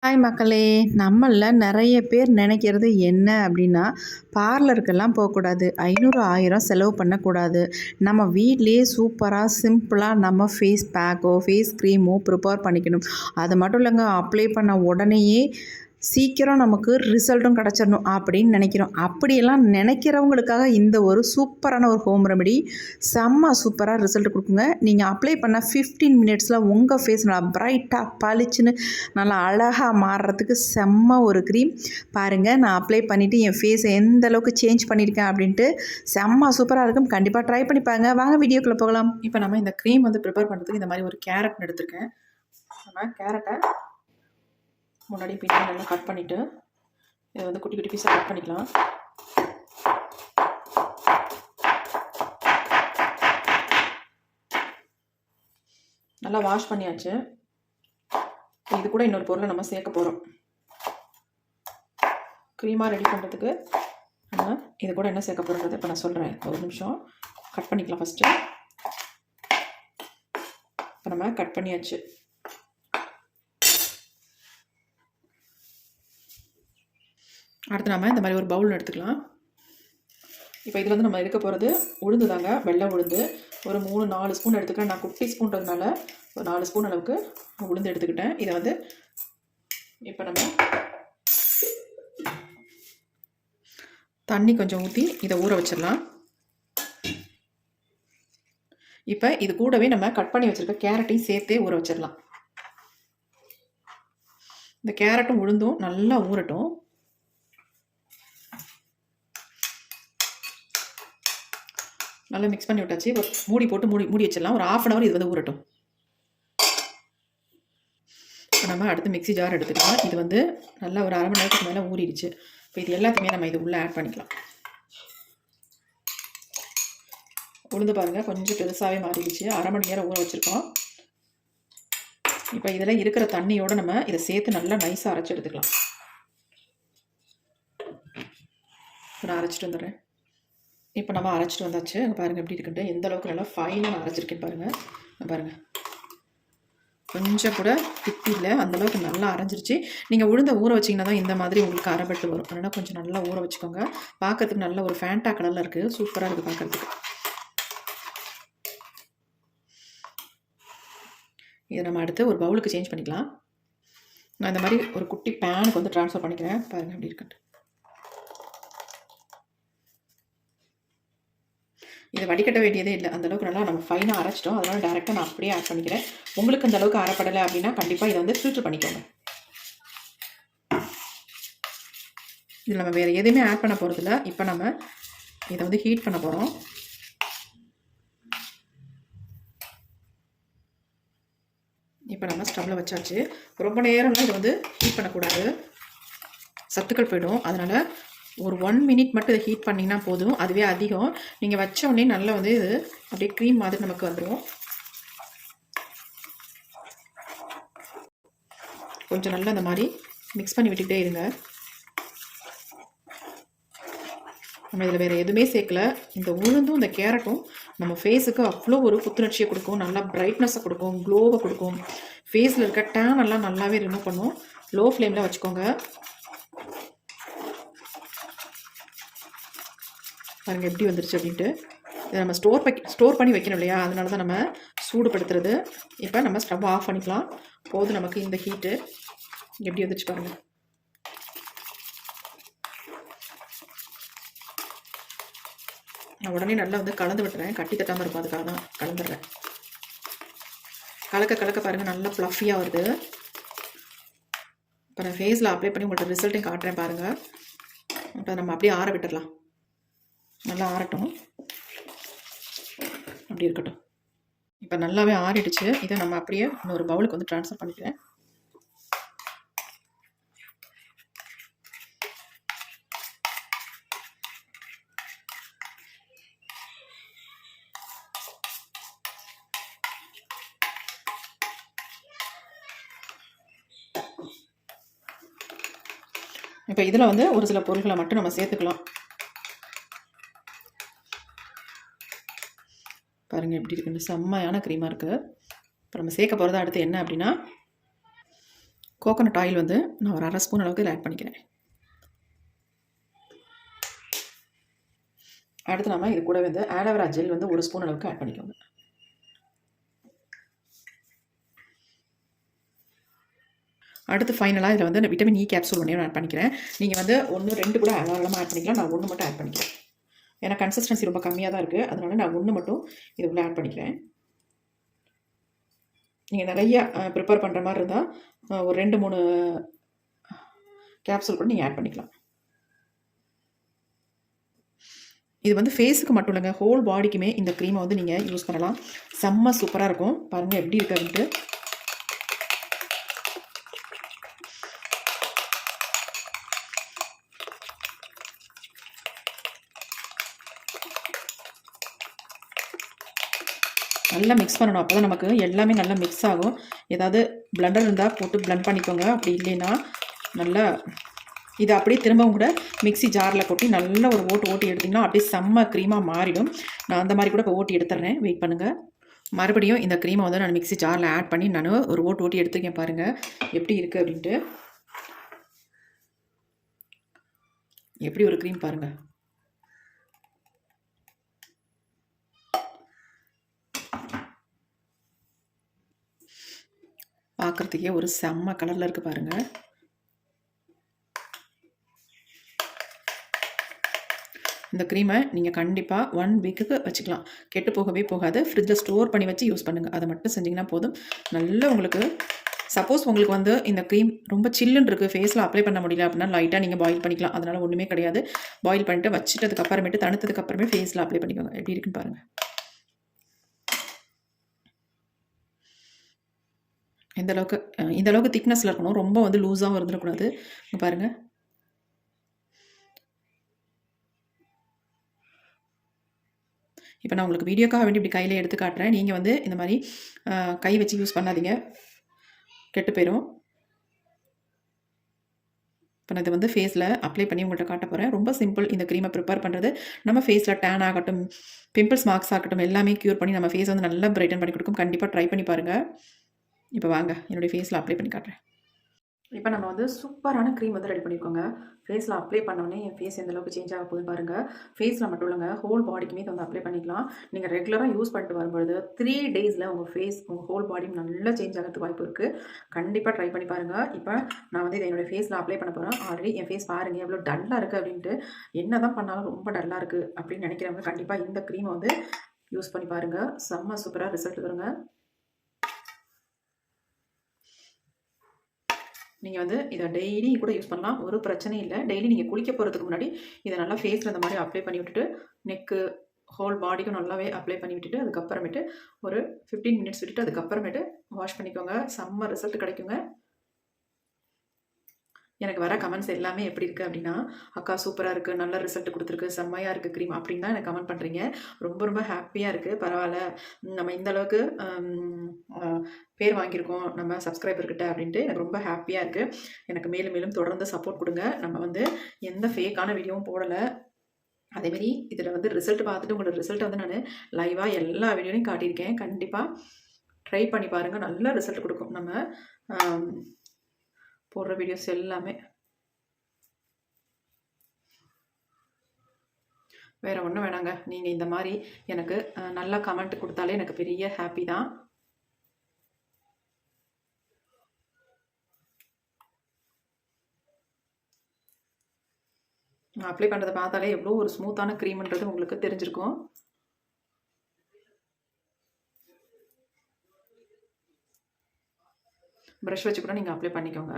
Hi மக்களே! நம்மள்ல நெறைய பேர் நெனைக்கிறது என்ன அப்டின்னா, பார்லருக்கெல்லாம் போக்கூடாது. 500, 1000 செலவு பண்ணக்கூடாது. நம்ம வீட்லயே சூப்பரா, சிம்பிளா நம்ம ஃபேஸ் பேக்கோ, ஃபேஸ் க்ரீமோ ப்ரிப்பேர் பண்ணிக்கணும். அது மட்டும் இல்லங்க, அப்ளை பண்ண உடனேயே சீக்கிரம் நமக்கு ரிசல்ட்டும் கிடச்சிடணும் அப்படின்னு நினைக்கிறோம். அப்படியெல்லாம் நினைக்கிறவங்களுக்காக இந்த ஒரு சூப்பரான ஒரு ஹோம் ரெமெடி செம்ம சூப்பராக ரிசல்ட் கொடுக்குங்க. நீங்கள் அப்ளை பண்ண 15 மினிட்ஸில் உங்கள் ஃபேஸ் நல்லா பிரைட்டாக பளிச்சுன்னு நல்லா அழகாக மாறுறதுக்கு செம்ம ஒரு க்ரீம். பாருங்கள், நான் அப்ளை பண்ணிவிட்டு என் ஃபேஸை எந்த அளவுக்கு சேஞ்ச் பண்ணியிருக்கேன் அப்படின்ட்டு செம்ம சூப்பராக இருக்கும். கண்டிப்பாக ட்ரை பண்ணிப்பாங்க. வாங்க வீடியோக்குள்ளே போகலாம். இப்போ நம்ம இந்த க்ரீம் வந்து ப்ரிப்பேர் பண்ணுறதுக்கு இந்த மாதிரி ஒரு கேரட் எடுத்துருக்கேன். நம்ம கேரட்டை முன்னாடி பின்னாடி நல்லா கட் பண்ணிவிட்டு இதை வந்து குட்டி குட்டி பீஸாக கட் பண்ணிக்கலாம். நல்லா வாஷ் பண்ணியாச்சு. இது கூட இன்னொரு பொருளை நம்ம சேர்க்க போகிறோம். க்ரீமாக ரெடி பண்ணுறதுக்கு நம்ம இது கூட என்ன சேர்க்க போகிறோன்றது இப்போ நான் சொல்கிறேன். ஒரு நிமிஷம் கட் பண்ணிக்கலாம். ஃபஸ்ட்டு இப்போ நம்ம கட் பண்ணியாச்சு. அடுத்து நம்ம இந்த மாதிரி ஒரு பவுல் எடுத்துக்கலாம். இப்போ இதில் வந்து நம்ம எடுக்க போகிறது உளுந்து தாங்க, வெள்ளை உளுந்து. ஒரு 3-4 ஸ்பூன் எடுத்துக்கிறேன். நான் குட்டி ஸ்பூன்றதுனால ஒரு 4 ஸ்பூன் அளவுக்கு உளுந்து எடுத்துக்கிட்டேன். இதை வந்து இப்போ நம்ம தண்ணி கொஞ்சம் ஊற்றி இதை ஊற வச்சிடலாம். இப்போ இது கூடவே நம்ம கட் பண்ணி வச்சுருக்க கேரட்டையும் சேர்த்தே ஊற வச்சிடலாம். இந்த கேரட்டும் உளுந்தும் நல்லா ஊறட்டும். நல்லா மிக்ஸ் பண்ணி விட்டாச்சு. ஒரு மூடி போட்டு மூடி வச்சிடலாம். ஒரு 1/2 hour இது வந்து ஊறட்டும். இப்போ நம்ம அடுத்து மிக்ஸி ஜார் எடுத்துக்கலாம். இது வந்து நல்லா ஒரு 1/2 மணி நேரத்துக்கு மேலே ஊறிடுச்சு. இப்போ இது எல்லாத்தையுமே நம்ம இது உள்ளே ஆட் பண்ணிக்கலாம். உளுந்து பாருங்கள், கொஞ்சம் பெருசாகவே மாறிடுச்சு. 1/2 மணி நேரம் ஊற வச்சுருக்கோம். இப்போ இதில் இருக்கிற தண்ணியோடு நம்ம இதை சேர்த்து நல்லா நைஸாக அரைச்சி எடுத்துக்கலாம். நான் அரைச்சிட்டு வந்துடுறேன். இப்போ நம்ம அரைச்சிட்டு வந்தாச்சு. பாருங்கள் எப்படி இருக்குன்ட்டு, எந்த அளவுக்கு நல்லா ஃபைனாக நான் அரைச்சிருக்கேன்னு பாருங்கள். கொஞ்சம் கூட திப்பி இல்லை, அந்தளவுக்கு நல்லா அரைஞ்சிருச்சு. நீங்கள் உளுந்த ஊற வச்சிங்கன்னா தான் இந்த மாதிரி உங்களுக்கு அரைப்பட்டு வரும். அதனால் கொஞ்சம் நல்லா ஊற வச்சுக்கோங்க. பார்க்கறதுக்கு நல்ல ஒரு ஃபேண்டா கலரில் இருக்குது. சூப்பராக இருக்குது பார்க்குறதுக்கு. இதை நம்ம அடுத்து ஒரு பவுலுக்கு சேஞ்ச் பண்ணிக்கலாம். நான் இந்த மாதிரி ஒரு குட்டி பேனுக்கு வந்து ட்ரான்ஸ்ஃபர் பண்ணிக்கிறேன். பாருங்கள் எப்படி இருக்குன்ட்டு. இதை வடிகட்ட வேண்டியதே இல்லை. அந்தளவுக்கு நல்லா நம்ம ஃபைனாக அரைச்சிட்டோம். அதனால் டேரெக்டாக நான் அப்படியே ஆட் பண்ணிக்கிறேன். உங்களுக்கு அந்த அளவுக்கு அரைப்படலை அப்படின்னா கண்டிப்பாக இதை வந்து ஃபில்டர் பண்ணிக்கோங்க. இதில் நம்ம வேறு எதுவுமே ஆட் பண்ண போகிறதில்ல. இப்போ நம்ம இதை வந்து ஹீட் பண்ண போகிறோம். இப்போ நம்ம ஸ்டவ்வில் வச்சாச்சு. ரொம்ப நேரம்லாம் இதை வந்து ஹீட் பண்ணக்கூடாது, சத்துக்கள் போயிடும். அதனால் ஒரு 1 மினிட் மட்டும் இதை ஹீட் பண்ணிங்கன்னா போதும். அதுவே அதிகம். நீங்கள் வச்ச உடனே நல்லா வந்து இது அப்படியே க்ரீம் மாதிரி நமக்கு வந்துடும். கொஞ்சம் நல்லா இந்த மாதிரி மிக்ஸ் பண்ணி விட்டுக்கிட்டே இருங்க. நம்ம இதில் வேறு எதுவுமே சேர்க்கல. இந்த உளுந்தும் இந்த கேரட்டும் நம்ம ஃபேஸுக்கு அவ்வளோ ஒரு புத்துணர்ச்சியை கொடுக்கும், நல்லா பிரைட்னஸை கொடுக்கும், க்ளோவை கொடுக்கும். ஃபேஸில் இருக்க டேன் எல்லாம் நல்லாவே ரிமூவ் பண்ணும். லோ ஃப்ளேமில் வச்சுக்கோங்க. பாருங்கள் எப்படி வந்துருச்சு அப்படின்ட்டு. இதை நம்ம ஸ்டோர் பண்ணி வைக்கணும் இல்லையா, அதனால தான் நம்ம சூடுபடுத்துறது. இப்போ நம்ம ஸ்டவ் ஆஃப் பண்ணிக்கலாம். போதும் நமக்கு இந்த ஹீட்டு. எப்படி வந்துச்சு பாருங்கள். நான் உடனே நல்லா வந்து கலந்து விட்டுறேன். கட்டி தட்டாமல் இருக்கும், அதுக்காக தான் கலந்துடுறேன். கலக்க பாருங்கள் நல்லா ஃப்ளஃபியாக வருது. இப்போ நான் ஃபேஸில் அப்ளை பண்ணி உங்கள்கிட்ட ரிசல்ட்டையும் காட்டுறேன் பாருங்கள். இப்போ நம்ம அப்படியே ஆற விட்டுடலாம். நல்லா ஆறட்டும், அப்படி இருக்கட்டும். இப்போ நல்லாவே ஆறிடுச்சு. இதை நம்ம அப்படியே இன்னொரு பவுலுக்கு வந்து ட்ரான்ஸ்ஃபர் பண்ணிக்கிறேன். இப்போ இதில் வந்து ஒரு சில பொருட்களை மட்டும் நம்ம சேர்த்துக்கலாம். பாருங்கள் எப்படி இருக்குன்னு, செம்மையான க்ரீமாக இருக்குது. இப்போ நம்ம சேர்க்க போகிறது அடுத்து என்ன அப்படின்னா கோகோனட் ஆயில் வந்து நான் ஒரு 1/2 ஸ்பூன் அளவுக்கு இதில் ஆட் பண்ணிக்கிறேன். அடுத்து நம்ம இது கூட வந்து ஆலோவேரா ஜெல் வந்து 1 ஸ்பூன் அளவுக்கு ஆட் பண்ணிக்கோங்க. அடுத்து ஃபைனலாக இதில் வந்து விட்டமின் இ கேப்சூல் ஒன்றே ஆட் பண்ணிக்கிறேன். நீங்கள் வந்து 1, 2 கூட தாராளமாக ஆட் பண்ணிக்கலாம். நான் 1 மட்டும் ஆட் பண்ணிக்கிறேன். ஏன்னா கன்சிஸ்டன்சி ரொம்ப கம்மியாக தான் இருக்குது. அதனால நான் 1 மட்டும் இதுக்குள்ளே ஆட் பண்ணிக்கிறேன். நீங்கள் நிறைய ப்ரிப்பேர் பண்ணுற மாதிரி இருந்தால் ஒரு 2, 3 கேப்சூல் கூட நீங்கள் ஆட் பண்ணிக்கலாம். இது வந்து ஃபேஸுக்கு மட்டும் இல்லைங்க, ஹோல் பாடிக்குமே இந்த க்ரீமை வந்து நீங்கள் யூஸ் பண்ணலாம். செம்ம சூப்பராக இருக்கும். பாருங்கள் எப்படி இருக்குன்ட்டு. நல்லா மிக்ஸ் பண்ணணும். அப்போ தான் நமக்கு எல்லாமே நல்லா மிக்ஸ் ஆகும். ஏதாவது பிளண்டர் இருந்தால் போட்டு பிளண்ட் பண்ணிக்கோங்க. அப்படி இல்லைன்னா நல்லா இது அப்படியே திரும்பவும் கூட மிக்ஸி ஜாரில் கொட்டி நல்ல ஒரு ஓட்டி எடுத்திங்கன்னா அப்படியே செம்ம க்ரீமாக மாறிடும். நான் அந்த மாதிரி கூட இப்போ ஓட்டி எடுத்துடுறேன். வெயிட் பண்ணுங்கள். மறுபடியும் இந்த க்ரீமை வந்து நான் மிக்ஸி ஜாரில் ஆட் பண்ணி நான் ஒரு ஓட்டி எடுத்துக்கேன். பாருங்கள் எப்படி இருக்குது அப்படின்ட்டு. எப்படி ஒரு க்ரீம் பாருங்கள். பார்க்குறதுக்கே ஒரு செம்ம கலரில் இருக்குது பாருங்கள். இந்த க்ரீமை நீங்கள் கண்டிப்பாக 1 வீக்குக்கு வச்சுக்கலாம். கெட்டு போகவே போகாது. ஃப்ரிட்ஜில் ஸ்டோர் பண்ணி வச்சு யூஸ் பண்ணுங்கள். அதை மட்டும் செஞ்சிங்கன்னா போதும். நல்லா உங்களுக்கு சப்போஸ் உங்களுக்கு வந்து இந்த க்ரீம் ரொம்ப சில்லுன்னு இருக்குது, ஃபேஸில் அப்ளை பண்ண முடியல அப்படின்னா லைட்டாக நீங்கள் பாயில் பண்ணிக்கலாம். அதனால் ஒன்றுமே கிடையாது. பாயில் பண்ணிவிட்டு வச்சுட்டதுக்கப்புறமேட்டு தணுத்ததுக்கப்புறமே ஃபேஸில் அப்ளை பண்ணிக்கோங்க. எப்படி இருக்குன்னு பாருங்கள். இந்த அளவுக்கு திக்னஸில் இருக்கணும். ரொம்ப வந்து லூஸாகவும் இருந்துடக்கூடாது. பாருங்கள். இப்போ நான் உங்களுக்கு வீடியோக்காக வேண்டி இப்படி கையில் எடுத்து காட்டுறேன். நீங்கள் வந்து இந்த மாதிரி கை வச்சு யூஸ் பண்ணாதீங்க, கெட்டு போயிடும். இப்போ நான் இதை வந்து ஃபேஸில் அப்ளை பண்ணி உங்கள்கிட்ட காட்ட போகிறேன். ரொம்ப சிம்பிள் இந்த க்ரீமை ப்ரிப்பேர் பண்ணுறது. நம்ம ஃபேஸில் டேன் ஆகட்டும், பிம்பிள்ஸ் மார்க்ஸ் ஆகட்டும் எல்லாமே க்யூர் பண்ணி நம்ம ஃபேஸ் வந்து நல்லா பிரைட்டன் பண்ணி கொடுக்கும். கண்டிப்பாக ட்ரை பண்ணி பாருங்கள். இப்போ வாங்க என்னுடைய ஃபேஸில் அப்ளை பண்ணி காட்டுறேன். இப்போ நம்ம வந்து சூப்பரான க்ரீம் வந்து ரெடி பண்ணியிருக்கோங்க. ஃபேஸில் அப்ளை பண்ணோடனே என் ஃபேஸ் எந்த அளவுக்கு சேஞ்ச் ஆக போகுதுன்னு பாருங்கள். ஃபேஸில் மட்டும் இல்லைங்க, ஹோல் பாடிக்குமே இதை வந்து அப்ளை பண்ணிக்கலாம். நீங்கள் ரெகுலராக யூஸ் பண்ணிட்டு வரும்பொழுது 3 டேஸில் உங்கள் ஃபேஸ், உங்கள் ஹோல் பாடி நல்லா சேஞ்ச் ஆகிறதுக்கு வாய்ப்பு இருக்குது. கண்டிப்பாக ட்ரை பண்ணி பாருங்கள். இப்போ நான் வந்து இதை என்னுடைய ஃபேஸில் அப்ளை பண்ண போகிறேன். ஆல்ரெடி என் ஃபேஸ் பாருங்கள் எவ்வளோ டல்லாக இருக்குது அப்படின்ட்டு. என்ன தான் பண்ணாலும் ரொம்ப டல்லாக இருக்குது அப்படின்னு நினைக்கிறவங்க கண்டிப்பாக இந்த க்ரீமை வந்து யூஸ் பண்ணி பாருங்கள். செம்ம சூப்பராக ரிசல்ட் வருங்க. நீங்கள் வந்து இதை டெய்லி கூட யூஸ் பண்ணலாம், ஒரு பிரச்சனையும் இல்லை. டெய்லி நீங்கள் குளிக்க போகிறதுக்கு முன்னாடி இதை நல்லா ஃபேஸில் இந்த மாதிரி அப்ளை பண்ணி விட்டுட்டு, நெக்கு ஹோல் பாடிக்கும் நல்லாவே அப்ளை பண்ணி விட்டுட்டு, அதுக்கப்புறமேட்டு ஒரு 15 மினிட்ஸ் விட்டுட்டு அதுக்கப்புறமேட்டு வாஷ் பண்ணிக்கோங்க. செம்ம ரிசல்ட் கிடைக்குங்க. எனக்கு வர கமெண்ட்ஸ் எல்லாமே எப்படி இருக்குது அப்படின்னா, அக்கா சூப்பராக இருக்குது, நல்ல ரிசல்ட் கொடுத்துருக்கு, செம்மையாக இருக்குது க்ரீம் அப்படின்னு தான் எனக்கு கமெண்ட் பண்ணுறீங்க. ரொம்ப ரொம்ப ஹாப்பியாக இருக்குது. பரவாயில்ல, நம்ம இந்த அளவுக்கு பேர் வாங்கியிருக்கோம் நம்ம சப்ஸ்கிரைபர்கிட்ட அப்படின்ட்டு எனக்கு ரொம்ப ஹாப்பியாக இருக்குது. எனக்கு மேலும் மேலும் தொடர்ந்து சப்போர்ட் கொடுங்க. நம்ம வந்து எந்த ஃபேக்கான வீடியோவும் போடலை. அதேமாரி இதில் வந்து ரிசல்ட் பார்த்துட்டு உங்களோட ரிசல்ட்டை வந்து நான் லைவாக எல்லா வீடியோலையும் காட்டியிருக்கேன். கண்டிப்பாக ட்ரை பண்ணி பாருங்கள், நல்ல ரிசல்ட் கொடுக்கும் நம்ம போடுற வீடியோஸ் எல்லாமே. வேறு ஒன்றும் வேணாங்க, நீங்கள் இந்த மாதிரி எனக்கு நல்லா கமெண்ட் கொடுத்தாலே எனக்கு பெரிய ஹாப்பி தான். நான் அப்ளை பண்ணுறதை பார்த்தாலே எவ்வளோ ஒரு ஸ்மூத்தான க்ரீம்ன்றது உங்களுக்கு தெரிஞ்சிருக்கும். ப்ரஷ் வச்சு கூட நீங்கள் அப்ளை பண்ணிக்கோங்க.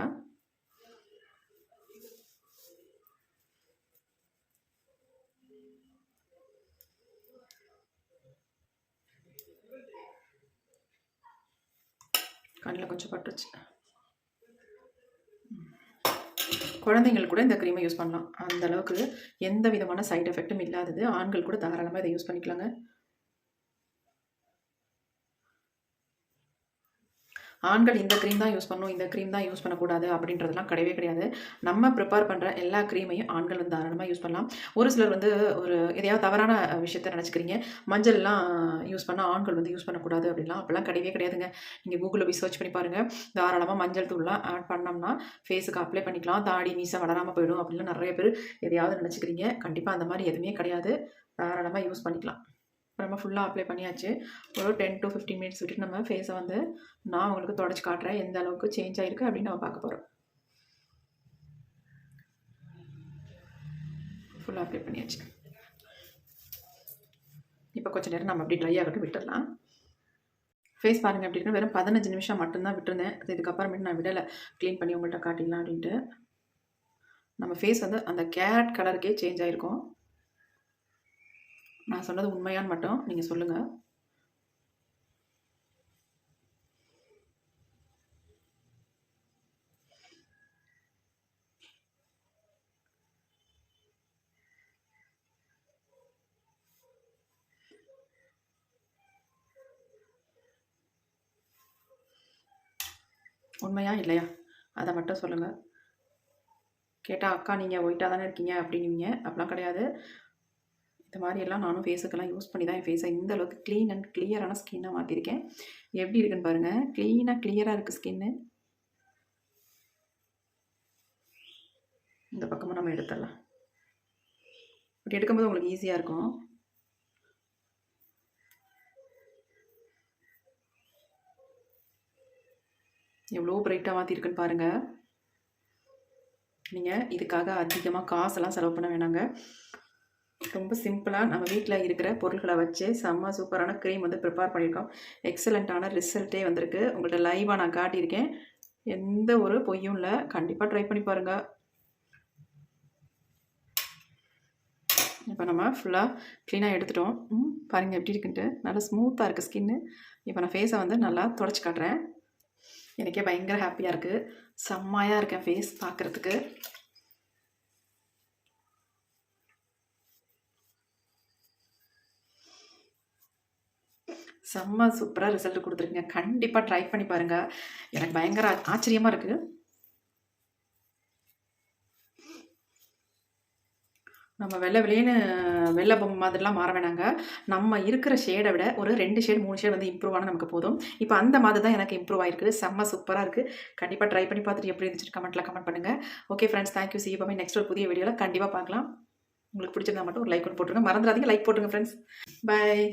கண்ணில் கொஞ்சம் பட்டுருச்சு. குழந்தைங்களுக்கு கூட இந்த க்ரீமை யூஸ் பண்ணலாம். அந்த அளவுக்கு எந்த விதமான சைட் எஃபெக்ட்டும் இல்லாதது. ஆண்கள் கூட தாராளமாக இதை யூஸ் பண்ணிக்கலாங்க. ஆண்கள் இந்த க்ரீம் தான் யூஸ் பண்ணணும், இந்த க்ரீம் தான் யூஸ் பண்ணக்கூடாது அப்படின்றதெல்லாம் கிடையவே கிடையாது. நம்ம ப்ரிப்பேர் பண்ணுற எல்லா க்ரீமையும் ஆண்கள் வந்து தாராளமாக யூஸ் பண்ணலாம். ஒரு சிலர் வந்து ஒரு எதையாவது தவறான விஷயத்த நினச்சிக்கிறீங்க. மஞ்சள்லாம் யூஸ் பண்ணால் ஆண்கள் வந்து யூஸ் பண்ணக்கூடாது அப்படிலாம் கிடையவே கிடையாதுங்க. நீங்கள் கூகுளில் போய் சர்ச் பண்ணி பாருங்கள். தாராளமாக மஞ்சள் தூள்லாம் ஆட் பண்ணோம்னா ஃபேஸுக்கு அப்ளை பண்ணிக்கலாம். தாடி மீசை வளராமல் போயிடும் அப்படின்லாம் நிறைய பேர் எதையாவது நினச்சிக்கிறீங்க. கண்டிப்பாக அந்த மாதிரி எதுவுமே கிடையாது. தாராளமாக யூஸ் பண்ணிக்கலாம். நம்ம ஃபுல்லாக அப்ளை பண்ணியாச்சு. ஒரு 10 to 15 மினிட்ஸ் விட்டுட்டு நம்ம ஃபேஸை வந்து நான் உங்களுக்கு தொடச்சி காட்டுறேன் எந்த அளவுக்கு சேஞ்ச் ஆகிருக்கு அப்படின்னு நம்ம பார்க்க போகிறோம். ஃபுல்லாக அப்ளை பண்ணியாச்சு. இப்போ கொஞ்சம் நேரம் நம்ம அப்படி ட்ரை ஆகட்டும், விட்டுடலாம். ஃபேஸ் பாருங்கள் எப்படி இருக்குன்னு. வெறும் 15 நிமிஷம் மட்டும்தான் விட்டுருந்தேன். இதுக்கப்புறமேட்டு நான் விடலை, க்ளீன் பண்ணி உங்கள்கிட்ட காட்டிடலாம் அப்படின்ட்டு. நம்ம ஃபேஸ் வந்து அந்த கேரட் கலருக்கே சேஞ்ச் ஆகிருக்கும். நான் சொன்னது உண்மையான்னு மட்டும் நீங்கள் சொல்லுங்கள். உண்மையா இல்லையா அதை மட்டும் சொல்லுங்கள். கேட்டால் அக்கா நீங்கள் ஒயிட்டாக தானே இருக்கீங்க அப்படின்னுவீங்க. அப்படிலாம் கிடையாது. இந்த மாதிரியெல்லாம் நானும் ஃபேஸுக்கெல்லாம் யூஸ் பண்ணி தான் என் ஃபேஸை இந்த அளவுக்கு க்ளீன் அண்ட் கிளியரான ஸ்கின்னாக மாற்றிருக்கேன். எப்படி இருக்குன்னு பாருங்கள். க்ளீனாக கிளியராக இருக்குது ஸ்கின்னு. இந்த பக்கமும் நம்ம எடுத்துடலாம். இப்படி எடுக்கும்போது உங்களுக்கு ஈஸியாக இருக்கும். எவ்வளோ பிரைட்டாக மாற்றிருக்குன்னு பாருங்கள். நீங்கள் இதுக்காக அதிகமாக காசெல்லாம் செலவு பண்ண வேணாங்க. ரொம்ப சிம்பிளாக நம்ம வீட்டில் இருக்கிற பொருட்களை வச்சு செம்ம சூப்பரான க்ரீம் வந்து ப்ரிப்பேர் பண்ணியிருக்கோம். எக்ஸலண்ட்டான ரிசல்ட்டே வந்திருக்கு. உங்கள்கிட்ட லைவாக நான் காட்டியிருக்கேன். எந்த ஒரு பொய்யும் இல்லை. கண்டிப்பாக ட்ரை பண்ணி பாருங்கள். இப்போ நம்ம ஃபுல்லாக க்ளீனாக எடுத்துட்டோம். பாருங்கள் எப்படி இருக்குன்ட்டு. நல்லா ஸ்மூத்தாக இருக்குது ஸ்கின்னு. இப்போ நான் ஃபேஸை வந்து நல்லா தொடச்சி காட்டுறேன். எனக்கே பயங்கர ஹாப்பியாக இருக்குது. செம்மையாக இருக்கேன் ஃபேஸ் பார்க்குறதுக்கு. செம்ம சூப்பராக ரிசல்ட் கொடுத்துருக்கீங்க. கண்டிப்பாக ட்ரை பண்ணி பாருங்கள். எனக்கு பயங்கர ஆச்சரியமாக இருக்குது. நம்ம வெள்ளை பொம்மை மாதிரிலாம் மாற வேணாங்க. நம்ம இருக்கிற ஷேடை விட ஒரு 2 ஷேட் 3 ஷேட் வந்து இம்ப்ரூவ் ஆனால் நமக்கு போதும். இப்போ அந்த மாதிரி தான் எனக்கு இம்ப்ரூவ் ஆகிருக்கு. செம்ம சூப்பராக இருக்குது. கண்டிப்பாக ட்ரை பண்ணி பார்த்துட்டு எப்படி இருந்துச்சு கமெண்ட் பண்ணுங்கள். Okay friends, thank you. See you bye. Next ஒரு புதிய வீடியோவில் கண்டிப்பாக பார்க்கலாம். உங்களுக்கு பிடிச்சிருந்தா மட்டும் ஒரு லைக் போட்டுருங்க. மறந்துடாதீங்க, லைக் போட்டுருங்க ஃப்ரெண்ட்ஸ். பாய்.